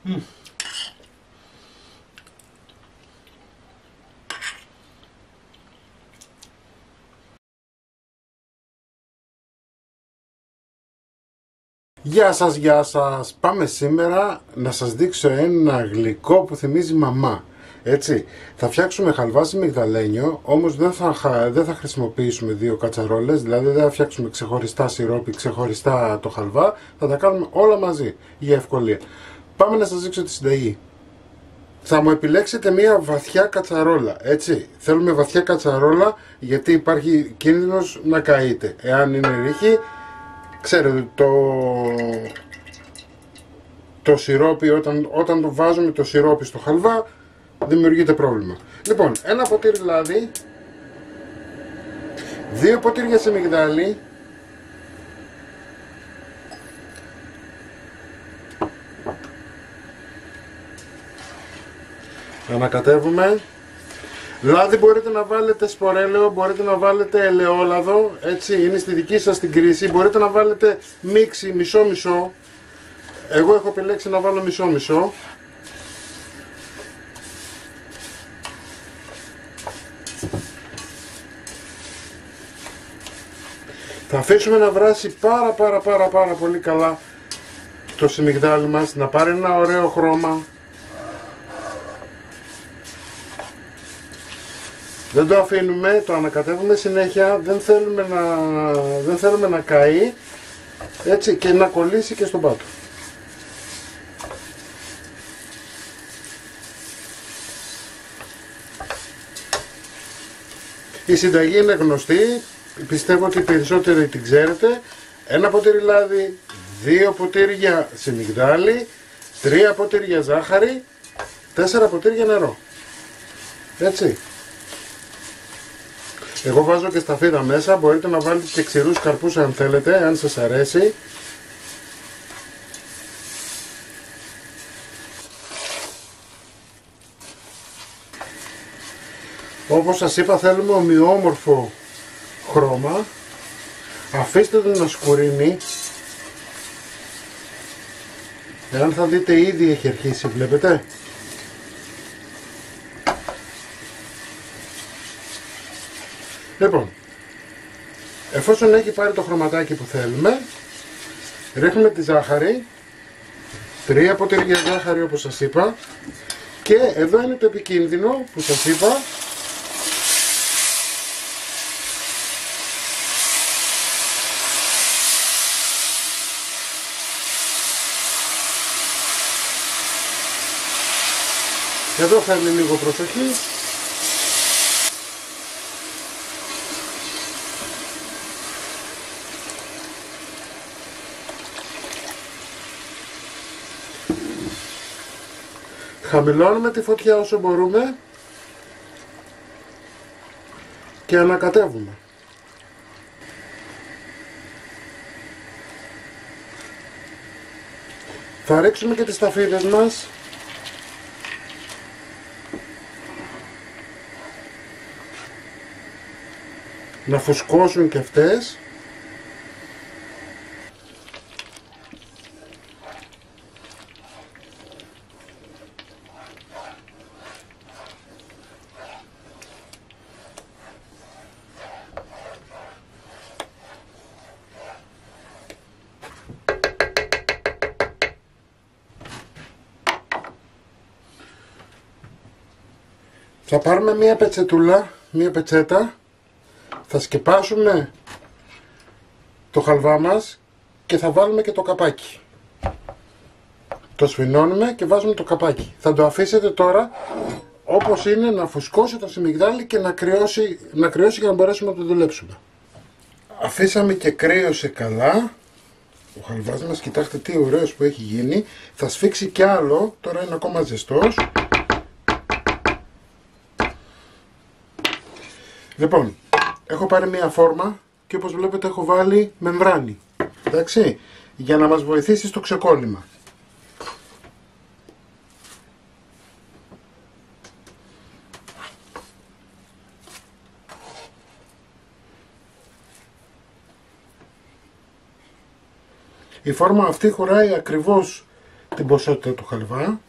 Γεια σας, γεια σας. Πάμε σήμερα να σας δείξω ένα γλυκό που θυμίζει μαμά. Έτσι, θα φτιάξουμε χαλβά σε μυγδαλένιο, όμως δεν θα χρησιμοποιήσουμε δύο κατσαρόλες, δηλαδή δεν θα φτιάξουμε ξεχωριστά σιρόπι, ξεχωριστά το χαλβά, θα τα κάνουμε όλα μαζί για ευκολία. Πάμε να σας δείξω τη συνταγή. Θα μου επιλέξετε μια βαθιά κατσαρόλα, έτσι. Θέλουμε βαθιά κατσαρόλα γιατί υπάρχει κίνδυνος να καείτε. Εάν είναι ρήχη, ξέρετε, το σιρόπι, όταν το βάζουμε το σιρόπι στο χαλβά, δημιουργείται πρόβλημα. Λοιπόν, ένα ποτήρι λάδι, 2 ποτήρια σε μυγδάλι, ανακατεύουμε. Λάδι μπορείτε να βάλετε σπορέλαιο, μπορείτε να βάλετε ελαιόλαδο, έτσι, είναι στη δική σας την κρίση. Μπορείτε να βάλετε μίξη μισό-μισό. Εγώ έχω επιλέξει να βάλω μισό-μισό. Θα αφήσουμε να βράσει πάρα πολύ καλά το σιμιγδάλι μας, να πάρει ένα ωραίο χρώμα. Δεν το αφήνουμε, το ανακατεύουμε συνέχεια, δεν θέλουμε να καεί, έτσι, και να κολλήσει και στον πάτο. Η συνταγή είναι γνωστή, πιστεύω ότι οι περισσότεροι την ξέρετε. 1 ποτήρι λάδι, 2 ποτήρια σιμιγδάλι, 3 ποτήρια ζάχαρη, 4 ποτήρια νερό. Έτσι. Εγώ βάζω και σταφίδα μέσα, μπορείτε να βάλετε και ξηρούς καρπούς αν θέλετε, αν σας αρέσει. Όπως σας είπα, θέλουμε ομοιόμορφο χρώμα. Αφήστε το να σκουρίνει. Εάν θα δείτε, ήδη έχει αρχίσει, βλέπετε. Λοιπόν, εφόσον έχει πάρει το χρωματάκι που θέλουμε, ρίχνουμε τη ζάχαρη, 3 ποτήρια ζάχαρη όπως σας είπα, και εδώ είναι το επικίνδυνο που σας είπα. Εδώ θέλει λίγο προσοχή. Χαμηλώνουμε τη φωτιά όσο μπορούμε και ανακατεύουμε. Θα ρίξουμε και τις σταφίδες μας. Να φουσκώσουν και αυτές. Θα πάρουμε μία πετσετούλα, μία πετσέτα, θα σκεπάσουμε το χαλβά μας και θα βάλουμε και το καπάκι. Το σφινώνουμε και βάζουμε το καπάκι. Θα το αφήσετε τώρα όπως είναι, να φουσκώσει το σιμιγδάλι και να κρυώσει για να μπορέσουμε να το δουλέψουμε. Αφήσαμε και κρύωσε καλά ο χαλβάς μας, κοιτάξτε τι ωραίος που έχει γίνει. Θα σφίξει κι άλλο, τώρα είναι ακόμα ζεστός. Λοιπόν, έχω πάρει μία φόρμα και όπως βλέπετε έχω βάλει μεμβράνη, εντάξει, για να μας βοηθήσει στο ξεκόλλημα. Η φόρμα αυτή χωράει ακριβώς την ποσότητα του χαλβά.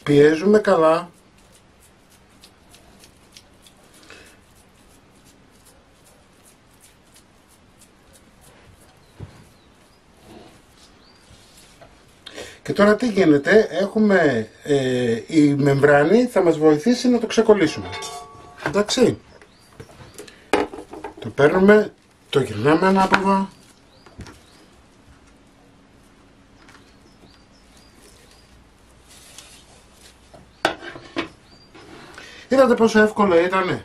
Πιέζουμε καλά. Και τώρα τι γίνεται, έχουμε η μεμβράνη θα μας βοηθήσει να το ξεκολλήσουμε. Εντάξει. Το παίρνουμε, το γυρνάμε ανάποδα. Είδατε πόσο εύκολο ήτανε.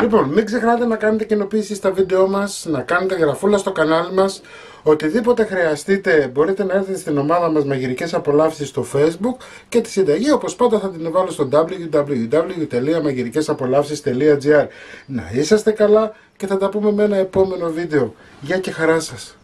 Λοιπόν, μην ξεχνάτε να κάνετε κοινοποίηση στα βίντεό μας, να κάνετε γραφούλα στο κανάλι μας. Οτιδήποτε χρειαστείτε μπορείτε να έρθετε στην ομάδα μας Μαγειρικές Απολαύσεις στο Facebook και τη συνταγή όπως πάντα θα την βάλω στο www.magirikesapolavsis.gr. Να είσαστε καλά και θα τα πούμε με ένα επόμενο βίντεο. Γεια και χαρά σας!